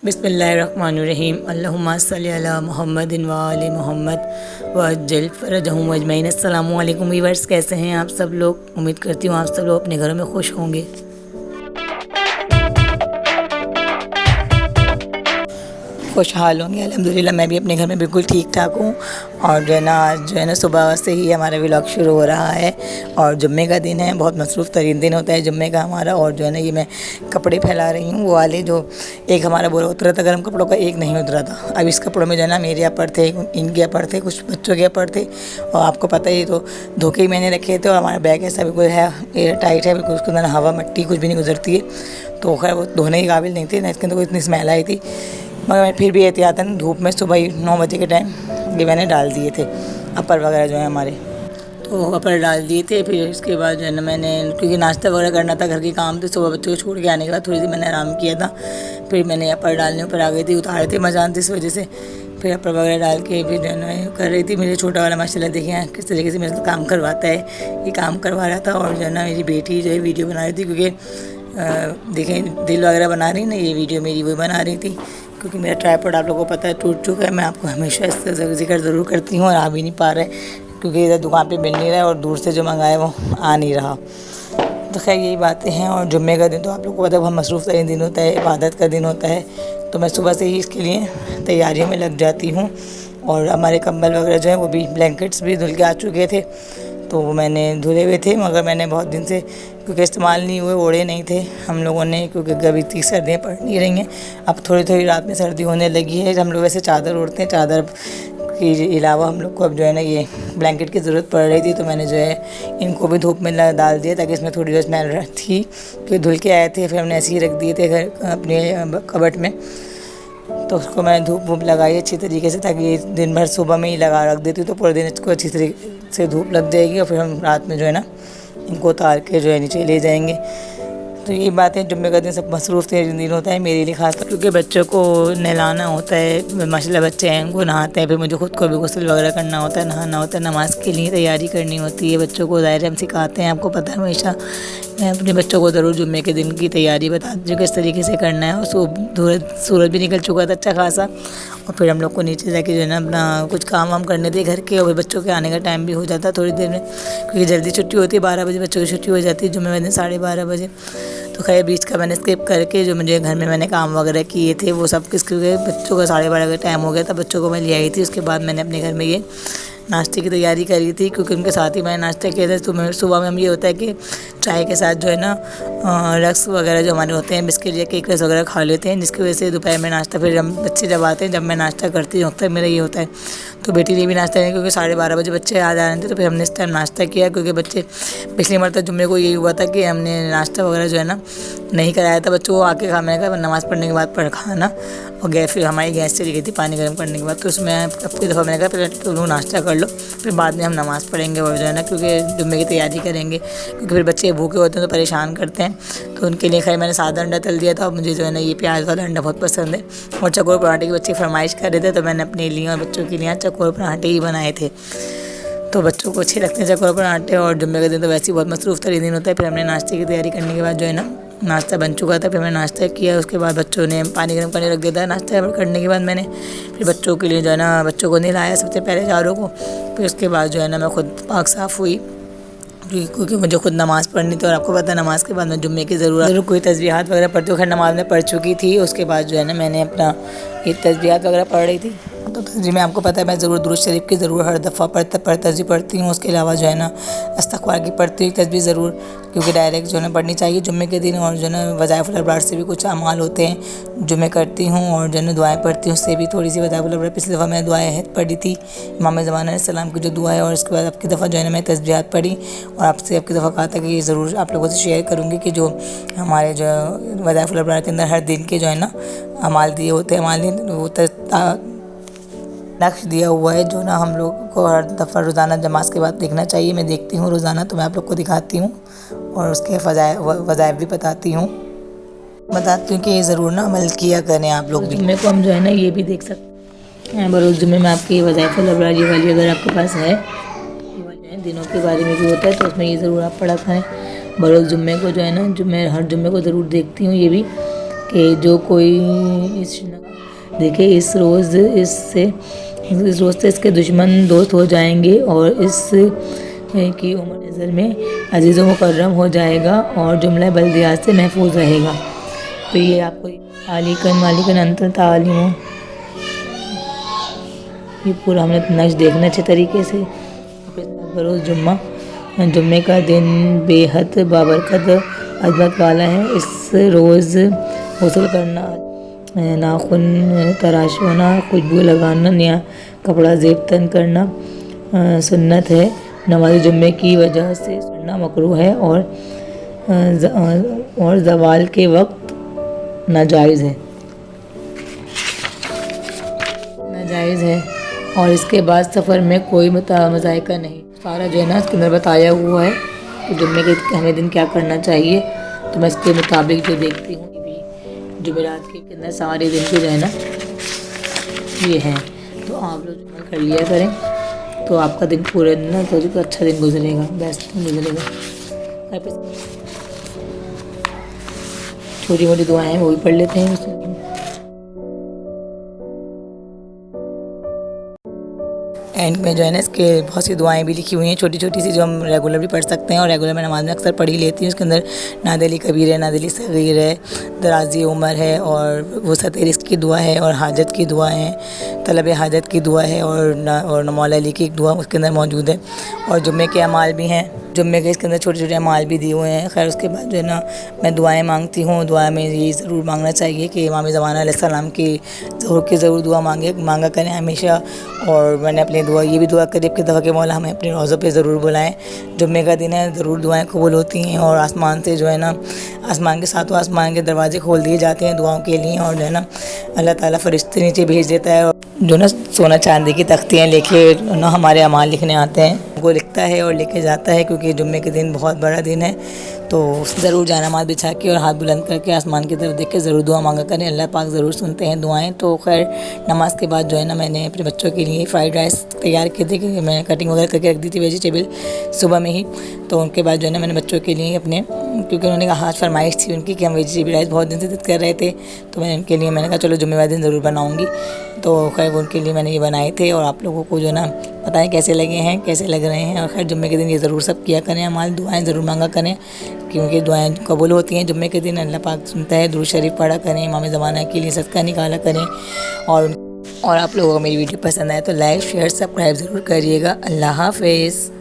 बिस्मिल्लाहिर्रहमानिर्रहीम अल्लाहुम्मा सल्ली अला मुहम्मदिन व आलि मुहम्मद वअज्जिल फ़रजहुम अजमईन। अस्सलामु अलैकुम वीवर्स, कैसे हैं आप सब लोग। उम्मीद करती हूँ आप सब लोग अपने घरों में खुश होंगे। खुशहाल होंगे। अल्हम्दुलिल्लाह मैं भी अपने घर में बिल्कुल ठीक ठाक हूँ। और जो है ना, आज जो है ना सुबह से ही हमारा व्लॉग शुरू हो रहा है और जुम्मे का दिन है। बहुत मसरूफ़ तरीन दिन होता है जुम्मे का हमारा। और जो है ना, ये मैं कपड़े फैला रही हूँ, वो वाले जो एक हमारा बोरा उतरा था गर्म कपड़ों का, एक नहीं उतरा था। अब इस कपड़ों में जो है ना, मेरे यहाँ पर थे, इनके यहाँ पर थे, कुछ बच्चों के यहाँ पर थे। और आपको पता ही तो धोखे ही मैंने रखे थे। और हमारा बैग ऐसा बिल्कुल है, एयर टाइट है बिल्कुल, उसके अंदर हवा मट्टी कुछ भी नहीं गुजरती है। तो खैर वो धोने के काबिल नहीं थे ना, इसके अंदर कोई इतनी स्मेल आई थी, मगर मैं फिर भी एहतियातन धूप में सुबह ही 9 बजे के टाइम ये मैंने डाल दिए थे अपर वगैरह जो है हमारे। तो अपर डाल दिए थे। फिर इसके बाद जो है ना, मैंने क्योंकि नाश्ता वगैरह करना था, घर के काम थे, सुबह बच्चों को छोड़ के आने के बाद थोड़ी सी मैंने आराम किया था। फिर मैंने अपर डालने ऊपर आ गई थी, उतारे थे मजान थी इस वजह से। फिर अपर वगैरह डाल के फिर जो है ना कर रही थी। मेरे छोटा वाला माशाल्लाह देखिए किस तरीके से मेरे साथ काम करवाता है, ये काम करवा रहा था। और जो है ना, मेरी बेटी जो है वीडियो बना रही थी, क्योंकि देखें दिल वगैरह बना रही ना, ये वीडियो मेरी वो बना रही थी। क्योंकि मेरा ट्राइपॉड आप लोगों को पता है टूट चुका है। मैं आपको हमेशा इसका जिक्र ज़रूर करती हूँ और आ भी नहीं पा रहा है, क्योंकि इधर दुकान पे मिल नहीं रहा है और दूर से जो मंगाए वो आ नहीं रहा। तो खैर यही बातें हैं। और जुम्मे का दिन तो आप लोगों को पता है बहुत मसरूफ़ तरीन दिन होता है, इबादत का दिन होता है। तो मैं सुबह से ही इसके लिए तैयारियों में लग जाती हूँ। और हमारे कंबल वगैरह जो हैं वो भी, ब्लैंकेट्स भी धुल के आ चुके थे, तो वो मैंने धुले हुए थे, मगर मैंने बहुत दिन से क्योंकि इस्तेमाल नहीं हुए, ओढ़े नहीं थे हम लोगों ने, क्योंकि कभी इतनी सर्दियाँ पड़ नहीं रही हैं। अब थोड़ी थोड़ी रात में सर्दी होने लगी है। हम लोग वैसे चादर ओढ़ते हैं, चादर के अलावा हम लोग को अब जो है ना ये ब्लैंकेट की ज़रूरत पड़ रही थी। तो मैंने जो है इनको भी धूप में डाल दिया, ताकि इसमें थोड़ी जो स्मेल थी, कि धुल के आए थे, फिर हमने ऐसे ही रख दिए थे घर अपने कबर्ड में। तो उसको मैंने धूप वूप लगाई अच्छी तरीके से, ताकि दिन भर सुबह में ही लगा रख देती तो पूरे दिन इसको अच्छी तरीके से धूप लग जाएगी। और फिर हम रात में जो है ना इनको उतार के जो है नीचे ले जाएंगे। तो ये बातें जुम्मे का दिन सब मसरूफ़ दिन होता है मेरे लिए खास, क्योंकि बच्चों को नहलाना होता है। माशाल्लाह बच्चे हैं, उनको नहाते हैं, फिर मुझे खुद को भी गुस्ल वगैरह करना होता है, नहाना होता है, नमाज़ के लिए तैयारी करनी होती है। बच्चों को ज़ाहिर हम सिखाते हैं, आपको पता है हमेशा मैं अपने बच्चों को ज़रूर जुम्मे के दिन की तैयारी बताती हूँ किस तरीके से करना है। और सूरज भी निकल चुका था अच्छा खासा। और फिर हम लोग को नीचे जाके जो है ना अपना कुछ काम वाम करने थे घर के। और फिर बच्चों के आने का टाइम भी हो जाता है थोड़ी देर में, क्योंकि जल्दी छुट्टी होती है, 12 बजे बच्चों की छुट्टी हो जाती है जुम्मे वाले 12:30 बजे। तो खैर बीच का मैंने स्किप करके जो मुझे घर में मैंने काम वगैरह किए थे वो सब किसके, बच्चों का 12:30 का टाइम हो गया था, बच्चों को मैं ले आई थी। उसके बाद मैंने अपने घर में ये नाश्ते की तैयारी करी थी, क्योंकि उनके साथ ही मैंने नाश्ता किया था। तो सुबह में हम ये होता है कि चाय के साथ जो है ना रस्क वगैरह जो हमारे होते हैं, बिस्किट या केक रस वगैरह खा लेते हैं, जिसकी वजह से दोपहर में नाश्ता, फिर हम बच्चे जब आते हैं, जब मैं नाश्ता करती हूँ अक्सर मेरा ये होता है। तो बेटी ने भी नाश्ता किया, क्योंकि 12:30 बजे बच्चे आ जा रहे थे, तो फिर हमने इस टाइम नाश्ता किया। क्योंकि बच्चे पिछली मरतबा जुम्मे को यही हुआ था कि हमने नाश्ता वगैरह जो है ना नहीं कराया था बच्चों को, आके खा, मैंने कहा नमाज़ पढ़ने के बाद खाना। और गैस, फिर हमारी गैस चली गई थी पानी गर्म करने के बाद। तो उसमें अब की दफ़ा मैंने कहा पहले तुम लोग नाश्ता कर लो, फिर बाद में हम नमाज़ पढ़ेंगे और जो है ना, क्योंकि जुम्मे की तैयारी करेंगे, क्योंकि फिर बच्चे भूखे होते हैं तो परेशान करते हैं। तो उनके लिए खैर मैंने सादा अंडा तल दिया था। और मुझे जो है ना ये प्याज वाला अंडा बहुत पसंद है। और चकोर पराठे की बच्चे फरमाइश कर रहे थे, तो मैंने अपने लिए और बच्चों के लिए चकोर पराठे ही बनाए थे। तो बच्चों को अच्छे लगते हैं चकोर पराठे। और जुम्मे का दिन तो वैसे ही बहुत मसरूफ़ तरीन दिन होता है। फिर हमने नाश्ते की तैयारी करने के बाद जो है ना, नाश्ता बन चुका था, फिर मैंने नाश्ता किया। उसके बाद बच्चों ने पानी गर्म करने रख दिया था। नाश्ता करने के बाद मैंने फिर बच्चों के लिए जो है ना, बच्चों को नहलाया सबसे पहले चारों को। फिर उसके बाद जो है ना मैं खुद पाक साफ़ हुई, क्योंकि मुझे खुद नमाज़ पढ़नी थी। और आपको पता है नमाज़ के बाद में जुम्मे की ज़रूर कोई तस्बीहात वगैरह पढ़ती हूँ। खैर नमाज़ में पढ़ चुकी थी। उसके बाद जो है ना मैंने अपना ये तस्बीहात वगैरह पढ़ रही थी। तो तस्बीह में आपको पता है मैं ज़रूर दुरूद शरीफ की ज़रूर हर दफ़ा तस्बीह पढ़ती हूँ। उसके अलावा जो है ना इस्तग़फ़ार की पढ़ती हुई तस्बीह ज़रूर, क्योंकि डायरेक्ट जो है ना पढ़नी चाहिए जुम्मे के दिन। और जो है ना वज़ाइफ़ुल अबरार से भी कुछ अमाल होते हैं जो मैं करती हूँ। और जो है ना दुआएँ पढ़ती हूँ, उससे भी थोड़ी सी वज़ाइफ़ुल अबरार, पिछली दफ़ा मैंने दुआए अहद पढ़ी थी इमाम ज़मान अलैहिस्सलाम की जो दुआ है। और उसके बाद अब की दफ़ा जो है ना मैं तस्बीहात पढ़ी, और आपसे अब की दफ़ा कहा था कि ये ज़रूर आप लोगों से शेयर करूँगी कि जो हमारे जो वज़ाइफ़ुल अबरार के अंदर हर दिन के जो है ना अमाल दिए होते हैं, अमाल वो नक्श दिया हुआ है, जो ना हम लोग को हर दफ़ा रोज़ाना नमाज़ के बाद देखना चाहिए। मैं देखती हूँ रोज़ाना, तो मैं आप लोग को दिखाती हूँ और उसके वज़ाइफ भी बताती हूँ कि ये ज़रूर ना अमल किया करें आप लोग भी। जुम्मे को हम जो है ना ये भी देख सकते हैं, बरोज़ जुम्मे में आपकी वज़ाइफ़ुल अबरार ये वाली अगर आपके पास है, ये वाले दिनों के बारे में भी होता है, तो उसमें ये ज़रूर आप पढ़ा करें। बरोज़ जुम्मे को जो है ना, हर जुम्मे को ज़रूर देखती हूँ ये भी कि जो कोई देखिए इस रोज़ से इसके दुश्मन दोस्त हो जाएंगे और इस की उम्र नज़र में अजीज़ व मुकर्रम हो जाएगा और जुमला बल्दियात से महफूज रहेगा। तो ये आपको मालिकन अंतर तालीम, ये पूरा हमने नक्श देखना अच्छे तरीके से। बरोज़ जुम्मे का दिन बेहद बाबरकत अज़मत वाला है। इस रोज़ गुस्ल करना, नाखून तराशना, खुशबू लगाना, नया कपड़ा ज़ेब तन करना सुन्नत है। नमाज जुम्मे की वजह से सुनना मकरूह है और ज़वाल के वक्त नाजायज़ है और इसके बाद सफ़र में कोई मज़ायका नहीं। सारा जो है ना इसके अंदर बताया हुआ है कि जुम्मे के हमें दिन क्या करना चाहिए। तो मैं इसके मुताबिक जो देखती हूँ भी जुमेरात के अंदर सारे दिन के जो है ना ये हैं। तो आप लोग जुम्मा कर लिया करें तो आपका दिन पूरे दिन ना तो अच्छा दिन गुजरेगा, बेस्ट दिन गुजरेगा। छोटी मोटी दुआएं वो भी पढ़ लेते हैं। एंड में जो है ना इसके बहुत सी दुआएं भी लिखी हुई हैं छोटी छोटी सी, जो हम रेगुलर भी पढ़ सकते हैं और रेगुलर मैं नमाज में अक्सर पढ़ ही लेती हूँ। उसके अंदर नादली कबीर है, नादली सगीर है, दराजी उम्र है और वसअत रिज़्क़ की दुआ है और हाजत की दुआ है, तलब हाजत की दुआ है और मौला अली की एक दुआ उसके अंदर मौजूद है। और जुम्मे के अमाल भी हैं, जुम्मे के इसके अंदर छोटे छोटे अमाल भी दिए हुए हैं। खैर उसके बाद जो है ना मैं दुआएं मांगती हूँ। दुआ में ये ज़रूर मांगना चाहिए कि इमाम ज़माना अलैहिस्सलाम की ज़रूर दुआ मांगा करें हमेशा। और मैंने अपनी दुआ ये भी दुआ करी कि दफ़ा के मौला हमें अपने रोज़ों पे ज़रूर बुलाएं। जुम्मे का दिन है, ज़रूर दुआएं कबूल होती हैं और आसमान से जो है ना आसमान के सातों आसमान के दरवाजे खोल दिए जाते हैं दुआओं के लिए। और जो है ना अल्लाह ताला फरिश्ते नीचे भेज देता है जो ना सोना चांदी की तख्तियाँ लेके ना हमारे अमाल लिखने आते हैं, वो लिखता है और लेके जाता है। क्योंकि जुम्मे के दिन बहुत बड़ा दिन है तो ज़रूर जानामाज़ बिछा के और हाथ बुलंद करके आसमान की तरफ देख के ज़रूर दुआ मांगा करें। अल्लाह पाक ज़रूर सुनते हैं दुआएं। तो खैर नमाज के बाद जो है ना मैंने अपने बच्चों के लिए फ़्राइड राइस तैयार किए थे कि मैं कटिंग वगैरह करके रख दी थी वेजिटेबल सुबह में ही। तो उनके बाद जो है ना मैंने बच्चों के लिए अपने, क्योंकि उन्होंने कहा आज फरमाइश थी उनकी कि हम वेजिटेबल राइस बहुत दिन से जिद कर रहे थे, तो मैंने उनके लिए मैंने कहा चलो जुम्मे वाले दिन ज़रूर बनाऊँगी। तो खैर उनके लिए मैंने ये बनाए थे और आप लोगों को जो ना बताएं कैसे लगे हैं, कैसे लग रहे हैं। और खैर जुम्मे के दिन ये ज़रूर सब किया करें, अमाल दुआएं ज़रूर मांगा करें क्योंकि दुआएं कबूल होती हैं जुम्मे के दिन। अल्लाह पाक सुनता है। दुरूद शरीफ पढ़ा करें, इमाम ज़माना के लिए सदका निकाला करें। और आप लोगों को मेरी वीडियो पसंद आए तो लाइक शेयर सब्सक्राइब ज़रूर करिएगा। अल्लाह हाफ़िज़।